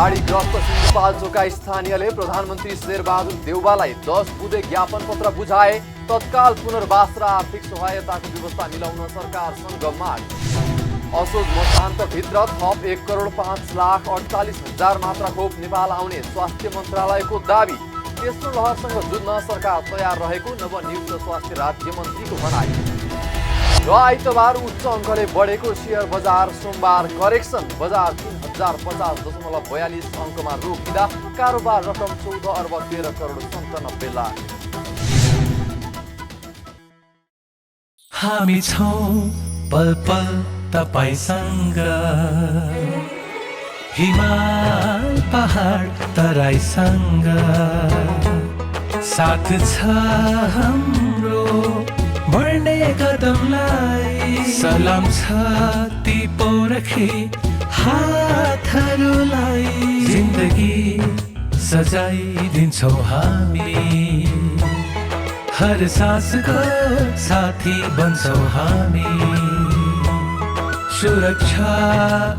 बाढीग्रस्त सिन्धुपाल्चोकका स्थानीयले प्रधानमन्त्री शेरबहादुर देउवालाई 10 बुँदे ज्ञापन पत्र बुझाए। तत्काल पुनर्वास र आर्थिक सहायताको व्यवस्था मिलाउन सरकारसँग माग। असोज मसान्तभित्र थप 1,05,48,000 मात्रा खोप नेपाल आउने स्वास्थ्य मन्त्रालयको दाबी। तेस्रो लहरसँग जुझ्न सरकार तयार रहेको नवनियुक्त स्वास्थ्य राज्य मन्त्रीको भनाइ। र आइतबार उच्च अङ्कले बढेको सेयर बजार सोमबार करेक्सन। बजार 3050.42 अङ्कमा रोकिँदा कारोबार रकम 14 अर्ब 13 करोड 97 लाख। हामी छौं पल पल तपाईसँग, हिमाल पहाड तराईसँग, साथ छ हाम्रो बढ्ने कदमलाई। सलाम छ ती पोरखी हातहरूलाई, जिन्दगी सजाइदिन्छौँ हामी, हर सासको साथी बन्छौँ हामी। सुरक्षा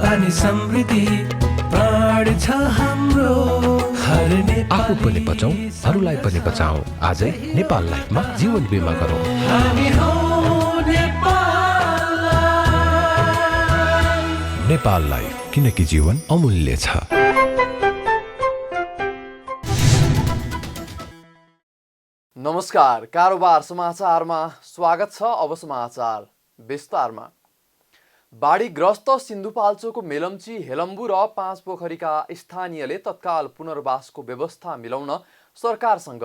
अनि समृद्धि प्राण छ हाम्रो। आफू पनि बचौं, अरूलाई पनि बचाऊ। आजै नेपाल लाइफमा जीवन बिमा गरौँ। हामी हौं नेपाल लाइफ। नेपाल लाइफ, किनकि जीवन अमूल्य छ। नमस्कार, कारोबार समाचारमा स्वागत छ। अब समाचार विस्तारमा। बाढीग्रस्त सिन्धुपाल्चोकको मेलम्ची, हेलम्बु र पाँचपोखरीका स्थानीयले तत्काल पुनर्वासको व्यवस्था मिलाउन सरकारसँग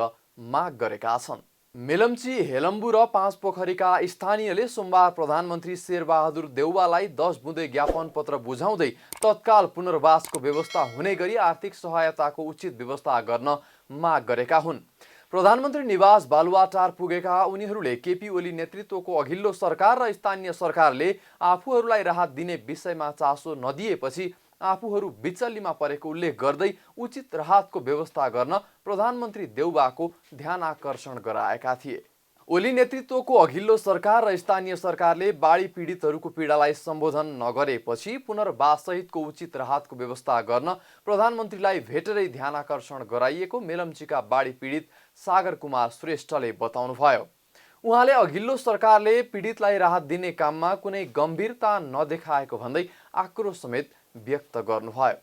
माग गरेका छन्। मेलम्ची, हेलम्बु र पाँचपोखरीका स्थानीयले सोमबार प्रधानमन्त्री शेरबहादुर देउवालाई 10 बुँदे ज्ञापन पत्र बुझाउँदै तत्काल पुनर्वासको व्यवस्था हुने गरी आर्थिक सहायताको उचित व्यवस्था गर्न माग गरेका हुन्। प्रधानमन्त्री निवास बालुवाटार पुगेका उनीहरूले केपी ओली नेतृत्वको अघिल्लो सरकार र स्थानीय सरकारले आफूहरूलाई राहत दिने विषयमा चासो नदिएपछि आफूहरू बिचल्लीमा परेको उल्लेख गर्दै उचित राहतको व्यवस्था गर्न प्रधानमन्त्री देउवाको ध्यानआकर्षण गराएका थिए। ओली नेतृत्वको अघिल्लो सरकार र स्थानीय सरकारले बाढी पीडितहरूको पीडालाई सम्बोधन नगरेपछि पुनर्वाससहितको उचित राहतको व्यवस्था गर्न प्रधानमन्त्रीलाई भेटेरै ध्यानआकर्षण गराइएको मेलम्चीका बाढी पीडित सागर कुमार श्रेष्ठले बताउनुभयो। उहाँले अघिल्लो सरकारले पीडितलाई राहत दिने काममा कुनै गम्भीरता नदेखाएको भन्दै आक्रोश समेत व्यक्त गर्नुभयो।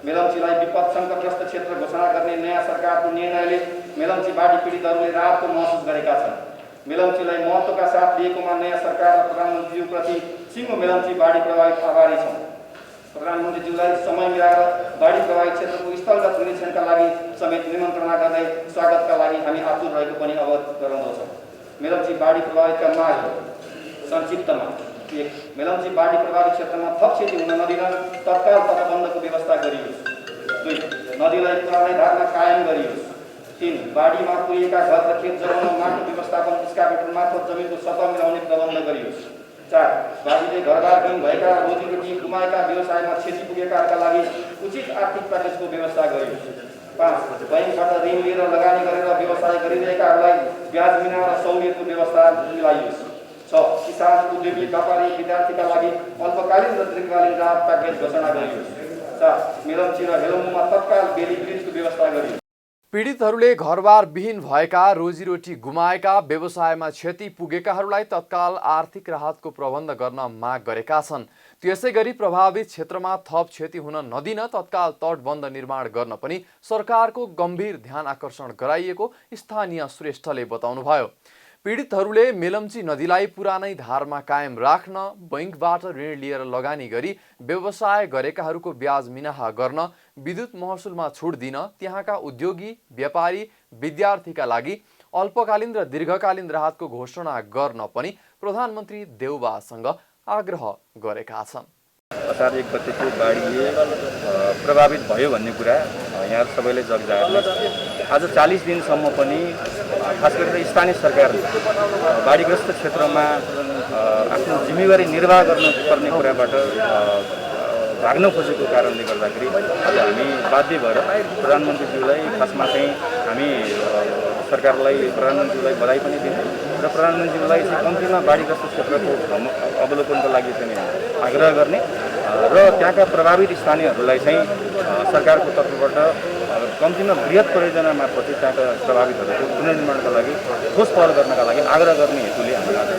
मेलम्चीलाई विपद सङ्कटग्रस्त क्षेत्र घोषणा गर्ने नयाँ सरकारको निर्णयले मेलम्ची बाढी पीडितहरूले राहतको महसुस गरेका छन्। मेलम्चीलाई महत्त्वका साथ लिएकोमा नयाँ सरकार र प्रधानमन्त्रीज्यूप्रति सिङ्गो मेलम्ची बाढी प्रभावित आभारी छौँ। प्रधानमन्त्रीज्यूलाई समय मिलाएर बाढी प्रभावित क्षेत्रको स्थलगत निरीक्षणका लागि समेत निमन्त्रणा गर्दै स्वागतका लागि हामी आतुर रहेको पनि अवगत गराउँदछौँ। मेलम्ची बाढी प्रभावितका माग संक्षिप्तमा: 1. मेलम्ची बाढी प्रभावित क्षेत्रमा थप क्षति हुन नदिन तत्काल तटबन्धको व्यवस्था गरियोस्। 2. नदीलाई पुरानै धारमा कायम गरियोस्। 3. बाढीमा पुगेका घर र खेत जगाउन माटो व्यवस्थापन एक्सकाभेटर मार्फत जमिनको सतह मिलाउने प्रबन्ध गरियोस्। 4. बाढीले घरबारहीन भएका रोजीरोटी गुमाएका व्यवसायमा क्षति पुगेकाहरूका लागि उचित आर्थिक प्याकेजको व्यवस्था गरियोस्। 5. बैंकबाट ऋण लिएर लगानी गरेर व्यवसाय गरिरहेकाहरूलाई ब्याज बिना र सहुलियतको व्यवस्था मिलाइयोस्। 6. किसान, उद्योगी, व्यापारी, विद्यार्थीका लागि अल्पकालीन र दीर्घकालीन राहत प्याकेज घोषणा गरियोस्। 7. मेलम्ची र हेलम्बुमा तत्काल बेली ब्रिजको व्यवस्था गरियोस्। पीडितहरूले घरबार विहीन भएका, रोजीरोटी गुमाएका, व्यवसायमा क्षति पुगेकाहरूलाई तत्काल आर्थिक राहतको प्रबन्ध गर्न माग गरेका छन्। त्यसैगरी प्रभावित क्षेत्रमा थप क्षति हुन नदिन तत्काल तटबन्ध निर्माण गर्न पनि सरकारको गम्भीर ध्यान आकर्षण गराइएको स्थानीय श्रेष्ठले बताउनुभयो। पीडितहरूले मेलम्ची नदीलाई पुरानै धारमा कायम राख्न, बैंकबाट ऋण लिएर लगानी गरी व्यवसाय गरेकाहरूको ब्याज मिनाहा गर्न, विद्युत महसुलमा छुट दिन, त्यहाँका उद्योगी, व्यापारी, विद्यार्थीका लागि अल्पकालीन र दीर्घकालीन राहतको घोषणा गर्न पनि प्रधानमन्त्री देउवासँग आग्रह गरेका छन्। असार 1 गतेको बाढीले प्रभावित भयो भन्ने कुरा यहाँ सबैले जगजाहेर छ। आज 40 दिनसम्म पनि खास गरेर स्थानीय सरकारले बाढीग्रस्त क्षेत्रमा आफ्नो जिम्मेवारी निर्वाह गर्नुपर्ने कुराबाट भाग्न खोजेको कारणले गर्दाखेरि आज हामी बाध्य भएर प्रधानमन्त्रीज्यूलाई खासमा चाहिँ हामी सरकारलाई प्रधानमन्त्रीलाई बधाई पनि दिन्छौँ र प्रधानमन्त्रीज्यूलाई चाहिँ कम्तीमा बाढीग्रस्त क्षेत्रको अवलोकनको लागि चाहिँ आग्रह गर्ने र त्यहाँका प्रभावित स्थानीयहरूलाई चाहिँ सरकारको तर्फबाट कम्तीमा बृहत परियोजना मार्फत चाहिँ त्यहाँका प्रभावितहरूको पुनर्निर्माणका लागि ठोस पहल गर्नका लागि आग्रह गर्ने हेतुले हामी आज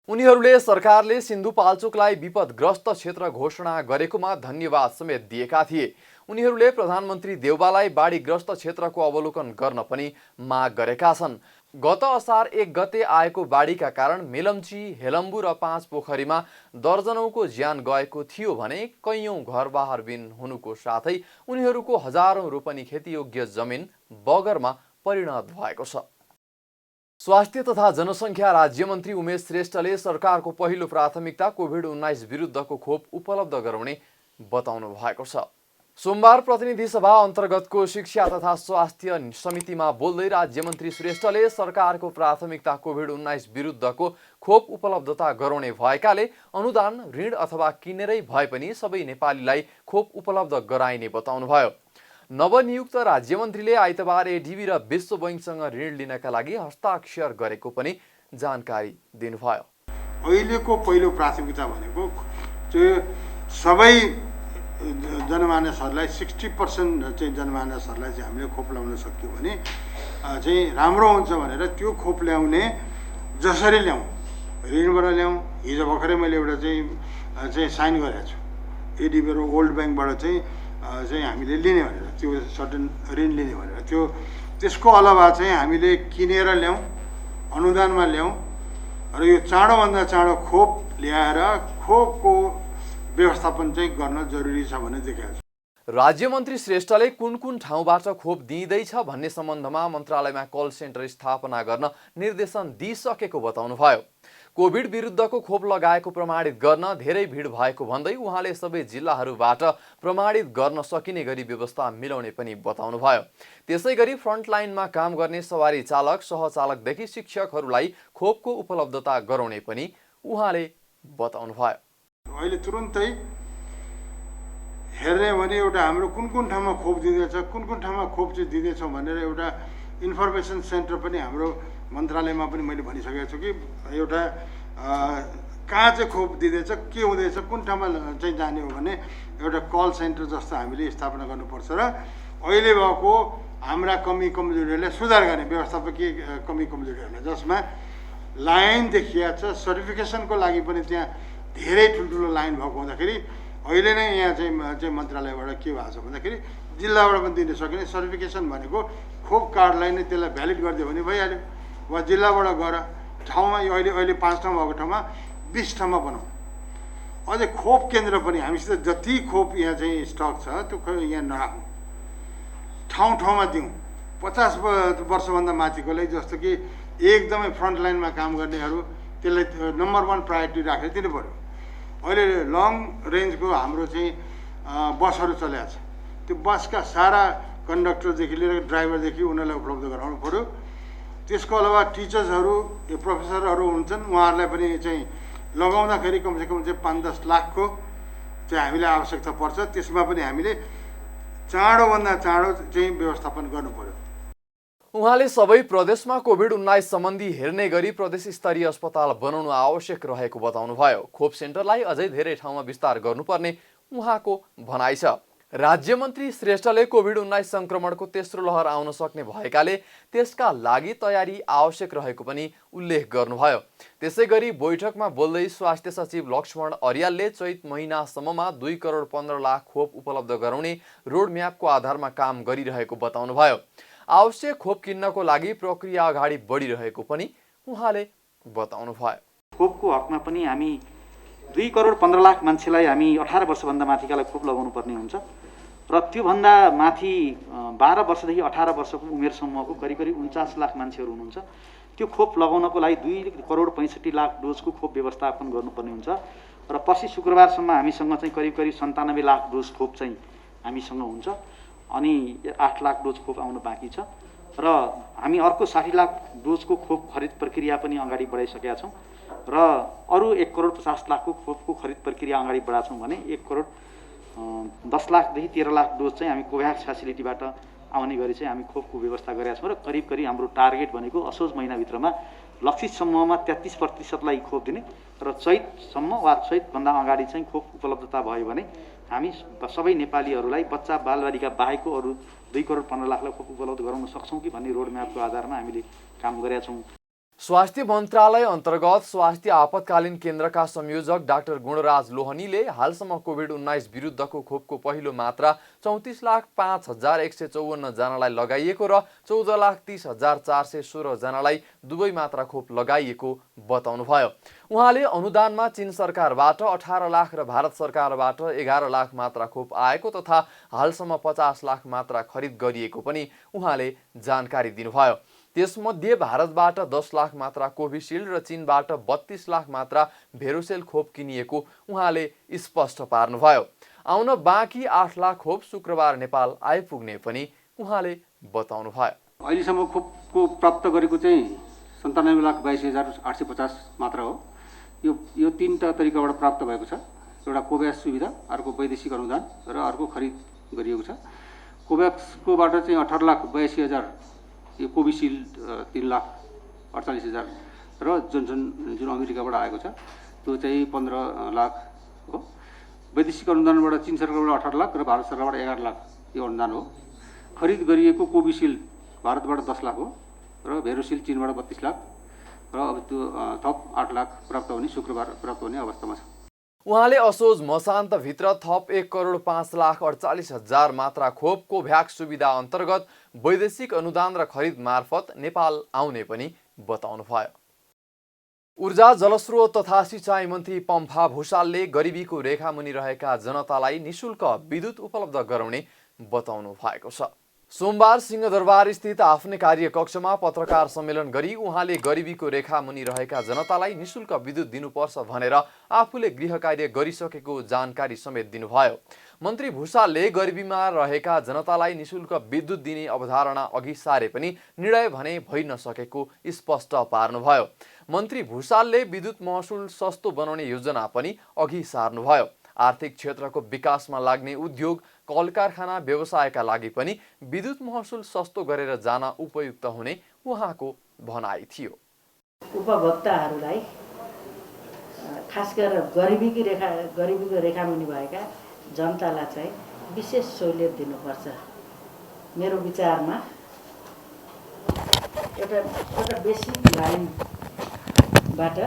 उनीहरूले सरकारले सिन्धुपाल्चोकलाई विपदग्रस्त क्षेत्र घोषणा गरेकोमा धन्यवाद समेत दिएका थिए। उनीहरूले प्रधानमन्त्री देउबालाई बाढीग्रस्त क्षेत्रको अवलोकन गर्न पनि माग गरेका छन्। गत असार 1 गते आएको बाढीका कारण मेलम्ची, हेलम्बु र 5 पोखरीमा दर्जनौको ज्यान गएको थियो भने कैयौं घरबारविहीन हुनुको साथै उनीहरूको हजारौं रोपनी खेतीयोग्य जमिन बगरमा परिणत भएको छ। स्वास्थ्य तथा जनसङ्ख्या राज्यमन्त्री उमेश श्रेष्ठले सरकारको पहिलो प्राथमिकता कोभिड-19 विरुद्धको खोप उपलब्ध गराउने बताउनु भएको छ। सोमबार प्रतिनिधि सभा अन्तर्गतको शिक्षा तथा स्वास्थ्य समितिमा बोल्दै राज्यमन्त्री श्रेष्ठले सरकारको प्राथमिकता कोभिड-19 विरुद्धको खोप उपलब्धता गराउने भएकाले अनुदान, ऋण अथवा किनेरै भए पनि सबै नेपालीलाई खोप उपलब्ध गराइने बताउनुभयो। नवनियुक्त राज्यमन्त्रीले आइतबार एडिबी र विश्व बैंकसँग ऋण लिनका लागि हस्ताक्षर गरेको पनि जानकारी दिनुभयो। अहिलेको पहिलो प्राथमिकता भनेको सबै जनमानसहरूलाई 60% चाहिँ जनमानसहरूलाई चाहिँ हामीले खोप ल्याउन सक्यो भने चाहिँ राम्रो हुन्छ भनेर त्यो खोप ल्याउने जसरी ल्याउँ, ऋणबाट ल्याउँ। हिजो भर्खरै मैले एउटा चाहिँ साइन गरेको छु एडिबी र वर्ल्ड ब्याङ्कबाट चाहिँ हामीले लिने भनेर, त्यो सर्टेन ऋण लिने भनेर। त्यसको अलावा चाहिँ हामीले किनेर ल्याउँ, अनुदानमा ल्याउँ र यो चाँडोभन्दा चाँडो खोप ल्याएर खोपको व्यवस्थापन चाहिँ गर्न जरुरी छ भन्ने देखाएको छ। राज्यमन्त्री श्रेष्ठले कुन कुन ठाउँबाट खोप दिइँदैछ भन्ने सम्बन्धमा मन्त्रालयमा कल सेन्टर स्थापना गर्न निर्देशन दिइसकेको बताउनुभयो। कोभिड विरुद्धको खोप लगाएको प्रमाणित गर्न धेरै भिड भएको भन्दै उहाँले सबै जिल्लाहरूबाट प्रमाणित गर्न सकिने गरी व्यवस्था मिलाउने पनि बताउनुभयो। त्यसैगरी फ्रन्टलाइनमा काम गर्ने सवारी चालक, सहचालकदेखि शिक्षकहरूलाई खोपको उपलब्धता गराउने पनि उहाँले बताउनुभयो। अहिले तुरुन्तै हेर्ने भने एउटा हाम्रो कुन कुन ठाउँमा खोप दिँदैछ, कुन कुन ठाउँमा खोप चाहिँ दिँदैछौँ भनेर एउटा इन्फर्मेसन सेन्टर पनि हाम्रो मन्त्रालयमा पनि मैले भनिसकेको छु कि एउटा कहाँ चाहिँ खोप दिँदैछ, के हुँदैछ, कुन ठाउँमा चाहिँ जाने हो भने एउटा कल सेन्टर जस्तो हामीले स्थापना गर्नुपर्छ र अहिले भएको हाम्रा कमी कमजोरीहरूलाई सुधार गर्ने व्यवस्थापकीय कमी कमजोरीहरूलाई, जसमा लाइन देखिया छ। सर्टिफिकेसनको लागि पनि त्यहाँ धेरै ठुल्ठुलो लाइन भएको हुँदाखेरि अहिले नै यहाँ चाहिँ मन्त्रालयबाट के भएको छ भन्दाखेरि जिल्लाबाट पनि दिन सकिने। सर्टिफिकेसन भनेको खोप कार्डलाई नै त्यसलाई भ्यालिड गरिदियो भने भइहाल्यो। वा जिल्लाबाट गएर ठाउँमा अहिले 5 ठाउँ भएको ठाउँमा 20 ठाउँमा बनाऊ। अझै खोप केन्द्र पनि हामीसित जति खोप यहाँ चाहिँ स्टक छ त्यो यहाँ नराखौँ, ठाउँ ठाउँमा दिउँ। 50 वर्षभन्दा माथिकोलाई, जस्तो कि एकदमै फ्रन्ट लाइनमा काम गर्नेहरू, त्यसलाई नम्बर 1 प्रायोरिटी राखेर दिनु पऱ्यो। अहिले लङ रेन्जको हाम्रो चाहिँ बसहरू चलेको छ, त्यो बसका सारा कन्डक्टरदेखि लिएर ड्राइभरदेखि उनीहरूलाई उपलब्ध गराउनु पऱ्यो। त्यसको अलावा टिचर्सहरू, प्रोफेसरहरू हुन्छन्, उहाँहरूलाई पनि चाहिँ लगाउँदाखेरि कमसेकम चाहिँ 5-10 लाखको चाहिँ हामीलाई आवश्यकता पर्छ। त्यसमा पनि हामीले चाँडोभन्दा चाँडो चाहिँ व्यवस्थापन गर्नु पऱ्यो। उहाँले सबै प्रदेशमा कोभिड-19 सम्बन्धी हेर्ने गरी प्रदेश स्तरीय अस्पताल बनाउनु आवश्यक रहेको बताउनुभयो। खोप सेन्टरलाई अझै धेरै ठाउँमा विस्तार गर्नुपर्ने उहाँको भनाइ छ। राज्यमन्त्री श्रेष्ठले कोभिड-19 संक्रमणको तेस्रो लहर आउन सक्ने भएकाले त्यसका लागि तयारी आवश्यक रहेको पनि उल्लेख गर्नुभयो। त्यसैगरी बैठकमा बोल्दै स्वास्थ्य सचिव लक्ष्मण अर्यालले चैत महिनासम्ममा 2 करोड 15 लाख खोप उपलब्ध गराउने रोडम्यापको आधारमा काम गरिरहेको बताउनुभयो। आवश्यक खोप किन्नको लागि प्रक्रिया अगाडि बढिरहेको पनि उहाँले बताउनुभयो। खोपको हकमा पनि हामी 2 करोड 15 लाख मान्छेलाई हामी 18 वर्षभन्दा माथिकालाई खोप लगाउनु पर्ने हुन्छ र त्योभन्दा माथि 12 वर्षदेखि 18 वर्षको उमेर समूहको करिब 49 लाख मान्छेहरू हुनुहुन्छ। त्यो खोप लगाउनको लागि 2 करोड 65 लाख डोजको खोप व्यवस्थापन गर्नुपर्ने हुन्छ र पछि शुक्रबारसम्म हामीसँग चाहिँ करिब 97 लाख डोज खोप चाहिँ हामीसँग हुन्छ। अनि 8 लाख डोज खोप आउनु बाँकी छ र हामी अर्को 60 लाख डोजको खोप खरिद प्रक्रिया पनि अगाडि बढाइसकेका छौँ र अरू 1 करोड 50 लाखको खोपको खरिद प्रक्रिया अगाडि बढाएको छौँ भने 1 करोड 10 लाखदेखि 13 लाख डोज चाहिँ हामी कोभ्याक्स फेसिलिटीबाट आउने गरी चाहिँ हामी खोपको व्यवस्था गरेका छौँ र करिब हाम्रो टार्गेट भनेको असोज महिनाभित्रमा लक्षित समूहमा 33%लाई खोप दिने र चैतसम्म वा चैतभन्दा अगाडि चाहिँ खोप उपलब्धता भयो भने हामी सबै नेपालीहरूलाई बच्चा बालबालिका बाहेकको अरू 2 करोड 15 लाखलाई खोप उपलब्ध गराउन सक्छौँ कि भन्ने रोडम्यापको आधारमा हामीले काम गरेका छौँ। स्वास्थ्य मन्त्रालय अन्तर्गत स्वास्थ्य आपतकालीन केन्द्रका संयोजक डाक्टर गुणराज लोहनीले हालसम्म कोभिड-19 विरुद्धको खोपको पहिलो मात्रा 34,05,154 जनालाई लगाइएको र 14,30,416 जनालाई दुवै मात्रा खोप लगाइएको बताउनुभयो। उहाँले अनुदानमा चीन सरकारबाट 18 लाख र भारत सरकारबाट 11 लाख मात्रा खोप आएको तथा हालसम्म 50 लाख मात्रा खरिद गरिएको पनि उहाँले जानकारी दिनुभयो। त्यसमध्ये भारतबाट 10 लाख मात्रा कोभिसिल्ड र चीनबाट 32 लाख मात्रा भेरोसेल खोप किनिएको उहाँले स्पष्ट पार्नुभयो। आउन बाँकी 8 लाख खोप शुक्रबार नेपाल आइपुग्ने पनि उहाँले बताउनुभयो। अहिलेसम्म खोपको प्राप्त गरेको चाहिँ 97,82,850 मात्र हो। यो तीनटा तरिकाबाट प्राप्त भएको छ। एउटा कोभ्याक्स सुविधा, अर्को वैदेशिक अनुदान र अर्को खरिद गरिएको छ। कोभ्याक्सकोबाट चाहिँ 18,82,000, यो कोभिसिल्ड 3,48,000 र जोन्सन जुन अमेरिकाबाट आएको छ त्यो चाहिँ 15 लाख हो। वैदेशिक अनुदानबाट चीन सरकारबाट 18 लाख र भारत सरकारबाट 11 लाख यो अनुदान हो। खरिद गरिएको कोभिसिल्ड भारतबाट 10 लाख हो र भेरोसिल्ड चीनबाट 32 लाख र अब त्यो थप 8 लाख प्राप्त हुने शुक्रबार प्राप्त हुने अवस्थामा छ। उहाँले असोज मसान्तभित्र थप 1,05,48,000 मात्रा खोप कोभ्याक्स सुविधा अन्तर्गत वैदेशिक अनुदान र खरिद मार्फत नेपाल आउने पनि बताउनुभयो। ऊर्जा जलस्रोत तथा सिंचाई मन्त्री पम्फा भुसालले गरिबीको रेखामुनि रहेका जनतालाई निशुल्क विद्युत उपलब्ध गराउने बताउनु भएको छ। सोमबार सिंहदरबार स्थित आफ्नै कार्यकक्षमा पत्रकार सम्मेलन गरी उहाँले गरिबीको रेखामुनि रहेका जनतालाई निशुल्क विद्युत दिनुपर्छ भनेर आफूले गृह कार्य गरिसकेको जानकारी समेत दिनुभयो। मन्त्री भुसालले गरिबीमा रहेका जनतालाई निशुल्क विद्युत दिने अवधारणा अघि सारे पनि निर्णय भने भइ नसकेको स्पष्ट पार्नुभयो। मन्त्री भुसालले विद्युत महसुल सस्तो बनाउने योजना पनि अघि सार्नुभयो। आर्थिक क्षेत्रको विकासमा लाग्ने उद्योग, कल कारखाना, व्यवसायका लागि पनि विद्युत महसुल सस्तो गरेर जान उपयुक्त हुने उहाँको भनाइ थियो। उपभोक्ताहरूलाई खास गरेर गरिबीको रेखामुनि भएका जनतालाई चाहिँ विशेष सहुलियत दिनुपर्छ। मेरो विचारमा एउटा बेसिक लाइनबाट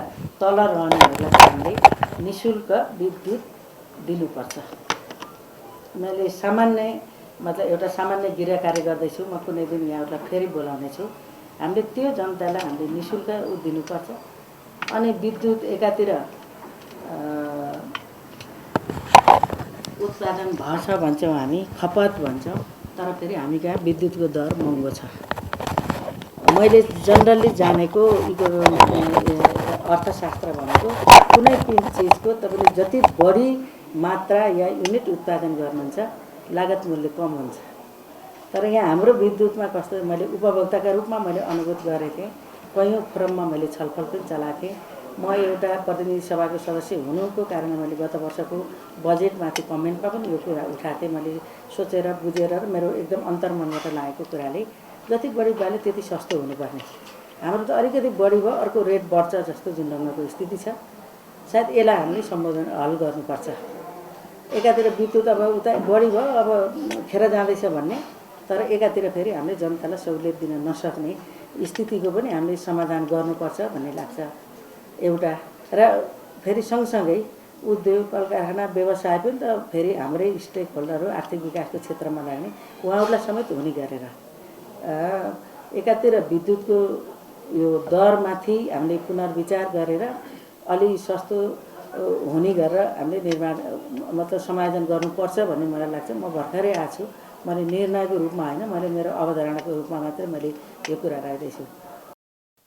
तल रहनेहरूलाई हामीले निशुल्क विद्युत दिनुपर्छ। मैले एउटा सामान्य गृह कार्य गर्दैछु। म कुनै दिन यहाँहरूलाई फेरि बोलाउने छु। हामीले त्यो जनतालाई हामीले निशुल्क दिनुपर्छ। अनि विद्युत एकातिर उत्पादन भएछ भन्छौँ, हामी खपत भन्छौँ, तर फेरि हामी कहाँ विद्युतको दर महँगो छ। मैले जनरली जानेको अर्थशास्त्र भनेको कुनै चिजको तपाईँले जति बढी मात्रा या युनिट उत्पादन गर्नुहुन्छ लागत मूल्य कम हुन्छ। तर यहाँ हाम्रो विद्युतमा कस्तो, मैले उपभोक्ताका रूपमा मैले अनुभूत गरेको थिएँ। कयौँ फोरममा मैले छलफल पनि चलाएको थिएँ। म एउटा प्रतिनिधि सभाको सदस्य हुनुको कारणले मैले गत वर्षको बजेटमाथि कमेन्टमा पनि यो कुरा उठाएको थिएँ। मैले सोचेर बुझेर मेरो एकदम अन्तर्मनबाट लागेको कुराले जति बढी भयो त्यति सस्तो हुनुपर्ने। हाम्रो त अलिकति बढी भयो, अर्को रेट बढ्छ जस्तो जुन ढङ्गको स्थिति छ। सायद यसलाई हामीले सम्बोधन हल गर्नुपर्छ। एकातिर विद्युत अब उता बढी भयो, अब खेर जाँदैछ भन्ने, तर एकातिर फेरि हामीले जनतालाई सहुलियत दिन नसक्ने स्थितिको पनि हामीले समाधान गर्नुपर्छ भन्ने लाग्छ एउटा। र फेरि सँगसँगै उद्योग, कल कारखाना, व्यवसाय पनि त फेरि हाम्रै स्टेक होल्डरहरू, आर्थिक विकासको क्षेत्रमा लाग्ने उहाँहरूलाई समेत हुने गरेर एकातिर विद्युतको यो दरमाथि हामीले पुनर्विचार गरेर अलि सस्तो हुने गरेर हामीले निर्माण मतलब समायोजन गर्नुपर्छ भन्ने मलाई लाग्छ। म भर्खरै आएको छु। मैले निर्णयको रूपमा होइन, मैले मेरो अवधारणाको रूपमा मात्रै मैले यो कुरा राख्दैछु।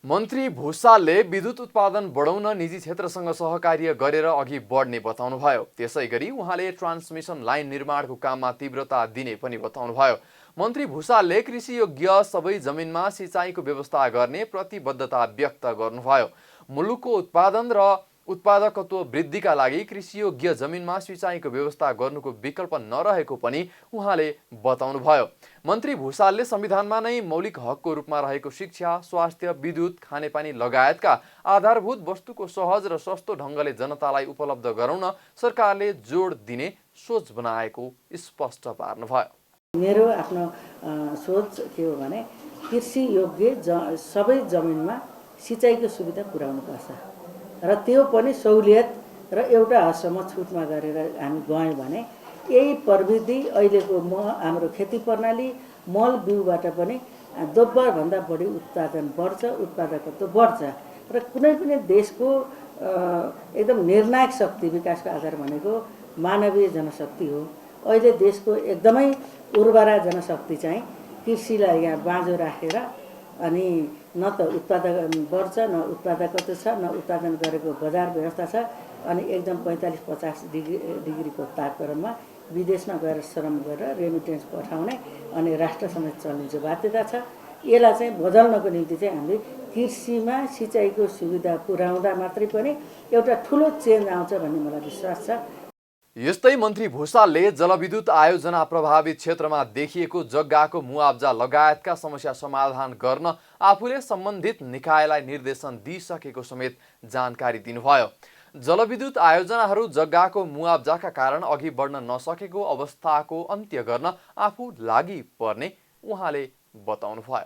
मन्त्री भुसालले विद्युत उत्पादन बढाउन निजी क्षेत्रसँग सहकार्य गरेर अघि बढ्ने बताउनुभयो। त्यसैगरी उहाँले ट्रान्समिसन लाइन निर्माणको काममा तीव्रता दिने पनि बताउनुभयो। मन्त्री भुसालले कृषियोग्य सबै जमिनमा सिँचाइको व्यवस्था गर्ने प्रतिबद्धता व्यक्त गर्नुभयो। मुलुकको उत्पादन र उत्पादकत्व वृद्धिका लागि कृषियोग्य जमिनमा सिँचाइको व्यवस्था गर्नुको विकल्प नरहेको पनि उहाँले बताउनुभयो। मन्त्री भुषालले संविधानमा नै मौलिक हकको रूपमा रहेको शिक्षा, स्वास्थ्य, विद्युत, खानेपानी लगायतका आधारभूत वस्तुको सहज र सस्तो ढङ्गले जनतालाई उपलब्ध गराउन सरकारले जोड दिने सोच बनाएको स्पष्ट पार्नुभयो। मेरो आफ्नो सोच के हो भने कृषि योग्य सबै जमिनमा सिँचाइको सुविधा पुर्याउनुपर्छ र त्यो पनि सहुलियत र एउटा हदसम्म छुटमा गरेर हामी गयौँ भने यही प्रविधि अहिलेको हाम्रो खेती प्रणाली मल बिउबाट पनि दोब्बरभन्दा बढी उत्पादन बढ्छ, उत्पादकत्व बढ्छ र कुनै पनि देशको एकदम निर्णायक शक्ति विकासको आधार भनेको मानवीय जनशक्ति हो। अहिले देशको एकदमै उर्वरा जनशक्ति चाहिँ कृषिलाई यहाँ बाँझो राखेर अनि न त उत्पादन बढ्छ, न उत्पादकत्व छ, न उत्पादन गरेको बजार व्यवस्था छ अनि एकदम 45-50 डिग्रीको तापक्रममा विदेशमा गएर श्रम गरेर रेमिटेन्स पठाउने अनि राष्ट्र समेत चल्ने चाहिँ बाध्यता छ। यसलाई चाहिँ बदल्नको निम्ति चाहिँ हामीले कृषिमा सिँचाइको सुविधा पुर्याउँदा मात्रै पनि एउटा ठुलो चेन्ज आउँछ भन्ने मलाई विश्वास छ। यस्तै मन्त्री भुषालले जलविद्युत आयोजना प्रभावित क्षेत्रमा देखिएको जग्गाको मुआब्जा लगायतका समस्या समाधान गर्न आफूले सम्बन्धित निकायलाई निर्देशन दिइसकेको समेत जानकारी दिनुभयो। जलविद्युत आयोजनाहरू जग्गाको मुआब्जाका कारण अघि बढ्न नसकेको अवस्थाको अन्त्य गर्न आफू लागि पर्ने उहाँले बताउनुभयो।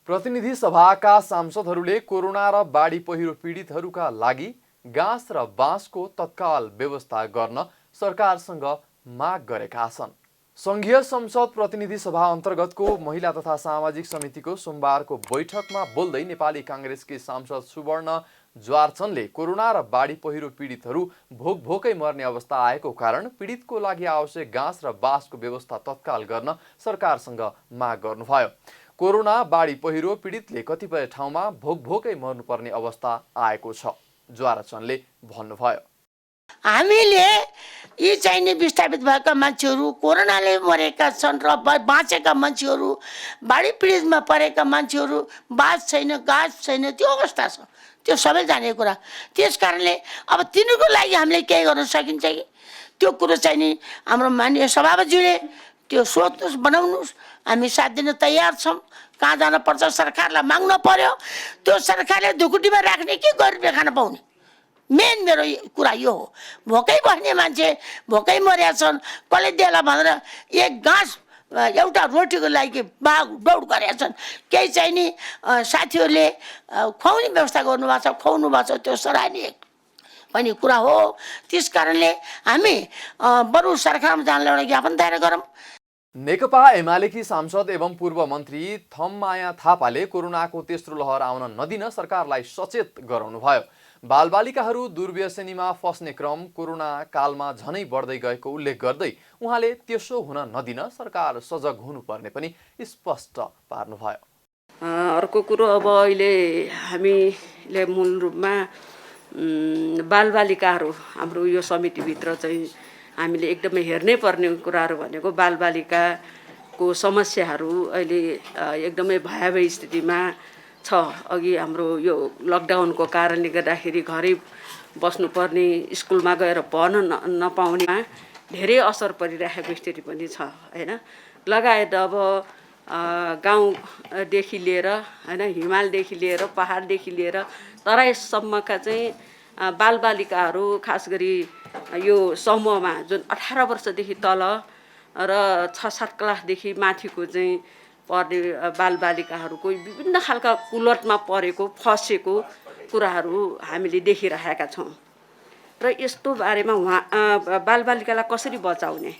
प्रतिनिधि सभाका सांसदहरूले कोरोना र बाढी पहिरो पीडितहरूका लागि गाँस र बाँसको तत्काल व्यवस्था गर्न सरकारसँग माग गरेका छन्। संघीय संसद प्रतिनिधि सभा अन्तर्गतको महिला तथा सामाजिक समितिको सोमबारको बैठकमा बोल्दै नेपाली काङ्ग्रेसकी सांसद सुवर्ण ज्वारचनले कोरोना र बाढी पहिरो पीडितहरू भोकै मर्ने अवस्था आएको कारण पीडितको लागि आवश्यक घाँस र बाँसको व्यवस्था तत्काल गर्न सरकारसँग माग गर्नुभयो। कोरोना बाढी पहिरो पीडितले कतिपय ठाउँमा भोकै मर्नुपर्ने अवस्था आएको छ ज्वारचनले भन्नुभयो। हामीले यी चाहिने विस्थापित भएका मान्छेहरू, कोरोनाले मरेका छन् र बाँचेका मान्छेहरू, बाढी पीडितमा परेका मान्छेहरू, बाँस छैन, घाँस छैन, त्यो अवस्था छ। त्यो सबै जानेको कुरा। त्यस कारणले अब तिनीहरूको लागि हामीले केही गर्न सकिन्छ कि त्यो कुरो चाहिँ नि हाम्रो माननीय सभापतिज्यूले त्यो सोच्नुहोस्, बनाउनुहोस्। हामी साथ दिन तयार छौँ। कहाँ जान पर्छ सरकारलाई माग्न पर्यो। त्यो सरकारले ढुकुटीमा राख्ने कि गरिबले खान पाउने। मेन मेरो कुरा यो हो। भोकै बस्ने मान्छे भोकै मरेका छन्, कसले देला भनेर एक घाँस एउटा रोटीको लागि बाघ दौड गरेका छन्। केही चाहिँ नि साथीहरूले खुवाउने व्यवस्था गर्नुभएको छ, खुवाउनु भएको छ, त्यो सराहनीय पनि कुरा हो। त्यस कारणले हामी बरु सरकारमा जानलाई एउटा ज्ञापन तयार गरौँ। नेकपा एमालेकी सांसद एवं पूर्व मन्त्री थममाया थापाले कोरोनाको तेस्रो लहर आउन नदिन सरकारलाई सचेत गराउनुभयो। बालबालिकाहरू दुर्व्यसनीमा फस्ने क्रम कोरोना कालमा झनै बढ्दै गएको उल्लेख गर्दै उहाँले त्यसो हुन नदिन सरकार सजग हुनुपर्ने पनि स्पष्ट पार्नुभयो। अर्को कुरो, अब अहिले हामीले मूल रूपमा बालबालिकाहरू हाम्रो यो समितिभित्र चाहिँ हामीले एकदमै हेर्नै पर्ने कुराहरू भनेको बालबालिकाको समस्याहरू अहिले एकदमै भयावह स्थितिमा छ। अघि हाम्रो यो लकडाउनको कारणले गर्दाखेरि घरै बस्नुपर्ने, स्कुलमा गएर पढ्न नपाउनेमा धेरै असर परिरहेको स्थिति पनि छ हैन। लगायत अब गाउँदेखि लिएर हैन, हिमालदेखि लिएर पहाडदेखि लिएर तराईसम्मका चाहिँ बालबालिकाहरू, खास गरी यो समूहमा जुन 18 वर्षदेखि तल र 6-7 क्लासदेखि माथिको चाहिँ पढ्ने बालबालिकाहरूको विभिन्न खालका कुलतमा परेको, फसेको कुराहरू हामीले देखिरहेका छौँ र यस्तो बारेमा बालबालिकालाई कसरी बचाउने।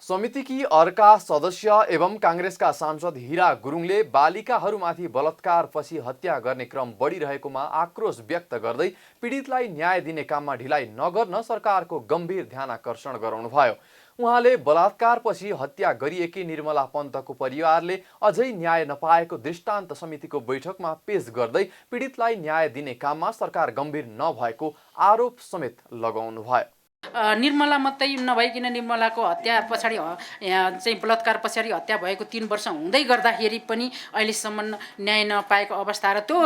समितिकी अर्का सदस्य एवं काङ्ग्रेसका सांसद हिरा गुरुङले बालिकाहरूमाथि बलात्कारपछि हत्या गर्ने क्रम बढिरहेकोमा आक्रोश व्यक्त गर्दै पीडितलाई न्याय दिने काममा ढिलाइ नगर्न सरकारको गम्भीर ध्यानाकर्षण गराउनुभयो। उहाँले बलात्कारपछि हत्या गरिएकी निर्मला पन्तको परिवारले अझै न्याय नपाएको दृष्टान्त समितिको बैठकमा पेश गर्दै पीडितलाई न्याय दिने काममा सरकार गम्भीर नभएको आरोप समेत लगाउनुभयो। निर्मला मात्रै नभइकन निर्मलाको हत्या पछाडि चाहिँ बलात्कार पछाडि हत्या भएको 3 वर्ष हुँदै गर्दाखेरि पनि अहिलेसम्म न्याय नपाएको अवस्था र त्यो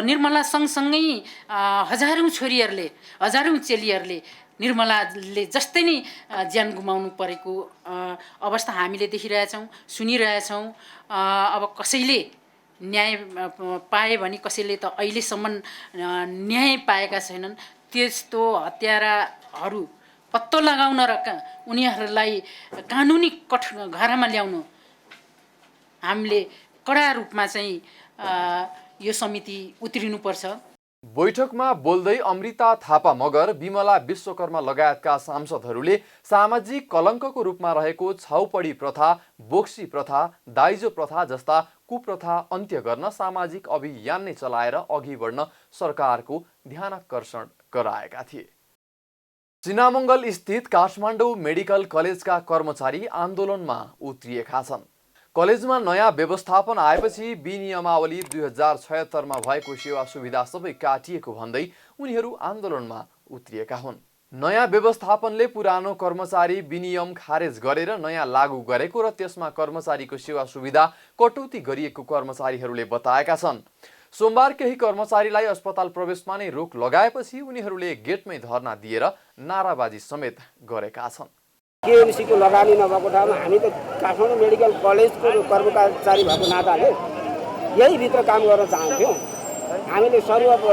निर्मला सँगसँगै हजारौँ छोरीहरूले हजारौँ चेलीहरूले निर्मलाले जस्तै नै ज्यान गुमाउनु परेको अवस्था हामीले देखिरहेछौँ सुनिरहेछौँ। अब कसैले न्याय पाए भने कसैले त अहिलेसम्म न्याय पाएका छैनन्। त्यस्तो हत्याराहरू पत्तो लगाउन र उनीहरूलाई कानुनी घेरामा ल्याउनु हामीले कडा रूपमा चाहिँ यो समिति उत्रिनुपर्छ। बैठकमा बोल्दै अमृता थापा मगर, विमला विश्वकर्मा लगायतका सांसदहरूले सामाजिक कलङ्कको रूपमा रहेको छाउपडी प्रथा, बोक्सी प्रथा, दाइजो प्रथा जस्ता कुप्रथा अन्त्य गर्न सामाजिक अभियान नै चलाएर अघि बढ्न सरकारको ध्यानाकर्षण गराएका थिए। चिनामङ्गल स्थित काठमाडौँ मेडिकल कलेजका कर्मचारी आन्दोलनमा उत्रिएका छन्। कलेजमा नयाँ व्यवस्थापन आएपछि विनियमावली 2076 भएको सेवा सुविधा सबै काटिएको भन्दै उनीहरू आन्दोलनमा उत्रिएका हुन्। नयाँ व्यवस्थापनले पुरानो कर्मचारी विनियम खारेज गरेर नयाँ लागू गरेको र त्यसमा कर्मचारीको सेवा सुविधा कटौती गरिएको कर्मचारीहरूले बताएका छन्। सोमबार केही कर्मचारीलाई अस्पताल प्रवेशमा नै रोक लगाएपछि उनीहरूले गेटमै धरना दिएर नाराबाजी समेत गरेका छन्। केएमसीको लगानी नभएको ठाउँमा हामी त काठमाडौँ मेडिकल कलेजको कर्मचारी भएको नाताले यही भित्र काम गर्न चाहन्थ्यौँ। हामीले सरुवाको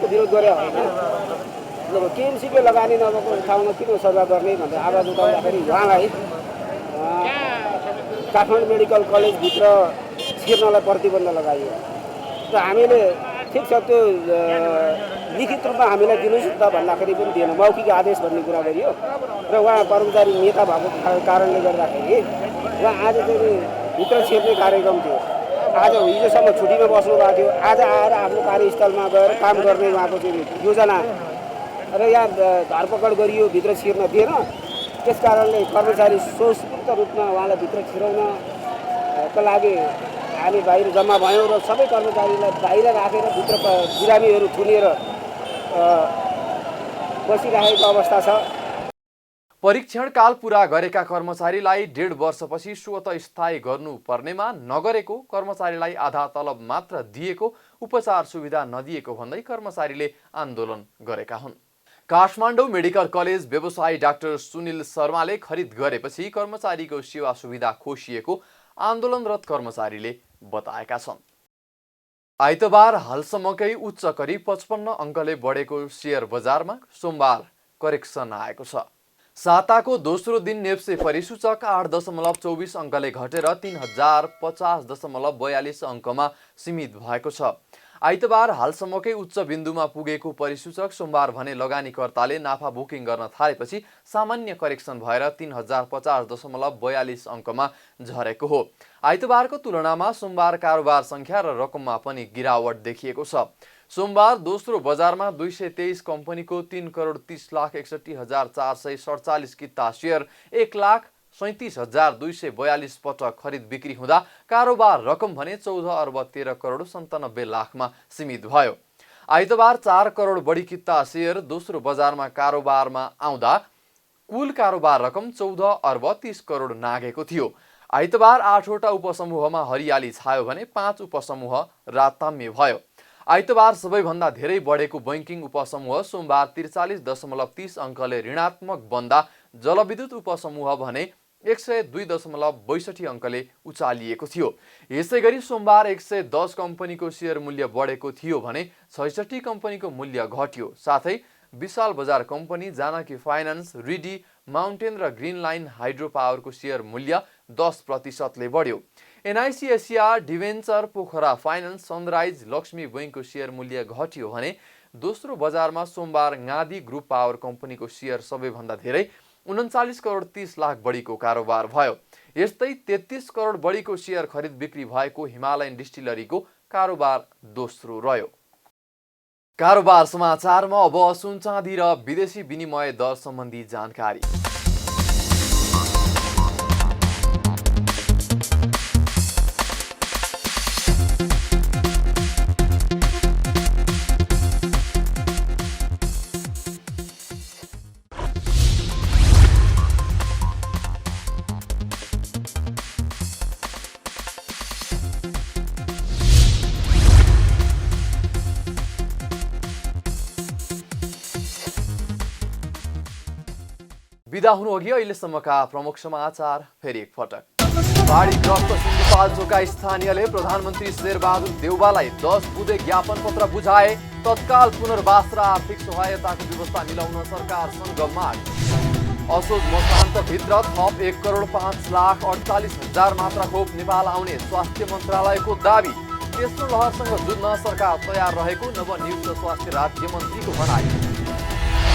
विरोध गरे होइन, केएमसीको लगानी नभएको ठाउँमा किन सरुवा गर्ने भनेर आवाज उठाउँदाखेरि उहाँलाई काठमाडौँ मेडिकल कलेजभित्र छिर्नलाई प्रतिबन्ध लगाइयो र हामीले ठिक छ त्यो लिखित रूपमा हामीलाई दिनुहोस् त भन्दाखेरि पनि दिएन, मौखिक आदेश भन्ने कुरा गरियो र उहाँ कर्मचारी नेता भएको कारणले गर्दाखेरि उहाँ आज चाहिँ भित्र छिर्ने कार्यक्रम थियो। आज हिजोसम्म छुट्टीमा बस्नु भएको थियो, आज आएर आफ्नो कार्यस्थलमा गएर काम गर्ने उहाँको चाहिँ योजना र यहाँ धरपकड गरियो, भित्र छिर्न दिएन। त्यस कारणले कर्मचारी स्वस्फूर्त रूपमा उहाँलाई भित्र छिराउनको लागि हामी बाहिर जम्मा भयौँ र सबै कर्मचारीलाई बाहिर राखेर भित्र बिरामीहरू थुनेर बसिरहेको अवस्था छ। परीक्षण काल पूरा गरेका कर्मचारीलाई 1.5 वर्षपछि स्वत स्थायी गर्नुपर्नेमा नगरेको, कर्मचारीलाई आधा तलब मात्र दिएको, उपचार सुविधा नदिएको भन्दै कर्मचारीले आन्दोलन गरेका हुन्। काठमाडौँ मेडिकल कलेज व्यवसायी डाक्टर सुनिल शर्माले खरिद गरेपछि कर्मचारीको सेवा सुविधा खोसिएको आन्दोलनरत कर्मचारीले बताएका छन्। आइतबार हालसम्मकै उच्च करिब 55 अङ्कले बढेको शेयर बजारमा सोमबार करेक्सन आएको छ। साताको दोस्रो दिन नेप्से परिसूचक 8.24 अङ्कले घटेर 3050.42 अङ्कमा सीमित भएको छ। आइतबार हालसम्मकै उच्च बिन्दुमा पुगेको परिसूचक सोमबार भने लगानीकर्ताले नाफा बुकिङ गर्न थालेपछि सामान्य करेक्सन भएर 3050.42 अङ्कमा झरेको हो। आइतबारको तुलनामा सोमबार कारोबार सङ्ख्या र रकममा पनि गिरावट देखिएको छ। सोमबार दोस्रो बजारमा 223 कम्पनीको 3,30,61,447 किता सेयर 1,37,242 पटक खरिद बिक्री हुँदा कारोबार रकम भने 14,13,97,00,000मा सीमित भयो। आइतबार 4 करोड बढी किता सेयर दोस्रो बजारमा कारोबारमा आउँदा कुल कारोबार रकम 14,30,00,000 नाघेको थियो। आइतबार 8वटा उपसमूहमा हरियाली छायो भने 5 उपसमूह राताम्य भयो। आइतबार सबैभन्दा धेरै बढेको बैंकिङ उपसमूह सोमबार 43.30 अङ्कले ऋणात्मक बन्दा जलविद्युत उपसमूह भने 102.62 अङ्कले उचालिएको थियो। यसैगरी सोमबार 110 कम्पनीको सेयर मूल्य बढेको थियो भने 66 कम्पनीको मूल्य घट्यो। साथै विशाल बजार company, Janaki finance, Ridi, mountain र ग्रिन लाइन हाइड्रो पावरको सेयर मूल्य 10% बढ्यो। NIC Asia, debenture, Pokhara finance, sunrise, Lakshmi बैङ्कको सेयर मूल्य घट्यो भने दोस्रो बजारमा सोमबार गादी ग्रुप पावर कम्पनीको सेयर सबैभन्दा धेरै 39 करोड 30 लाख बढीको कारोबार भयो। यस्तै 33 करोड बढीको सेयर खरिद बिक्री भएको हिमालयन डिस्टिलरीको कारोबार दोस्रो रह्यो। कारोबार समाचारमा अब सुन चाँदी र विदेशी विनिमय दर सम्बन्धी जानकारी। बिदा हुनुअघि अहिलेसम्मका प्रमुख समाचार फेरि एकपटक। बाढीग्रस्त सिन्धुपाल्चोकका स्थानीयले प्रधानमन्त्री शेरबहादुर देउवालाई 10 बुँदे ज्ञापन पत्र बुझाए। तत्काल पुनर्वास र आर्थिक सहायताको व्यवस्था मिलाउन सरकारसँग माग। असोज मसान्तभित्र थप 1,05,48,000 मात्रा खोप नेपाल आउने स्वास्थ्य मन्त्रालयको दाबी। तेस्रो लहरसँग जुझ्न सरकार तयार रहेको नवनियुक्त स्वास्थ्य राज्य मन्त्रीको भनाइ।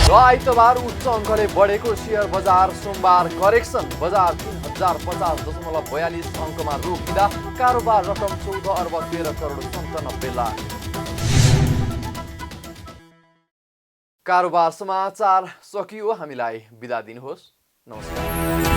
र आइतबार उच्च अङ्कले बढेको सेयर बजार सोमबार करेक्सन। बजार 3050.42 अङ्कमा रोकिँदा कारोबार रकम 14,13,97 लाख। कारोबार समाचार सकियो। हामीलाई बिदा दिनुहोस्। नमस्कार।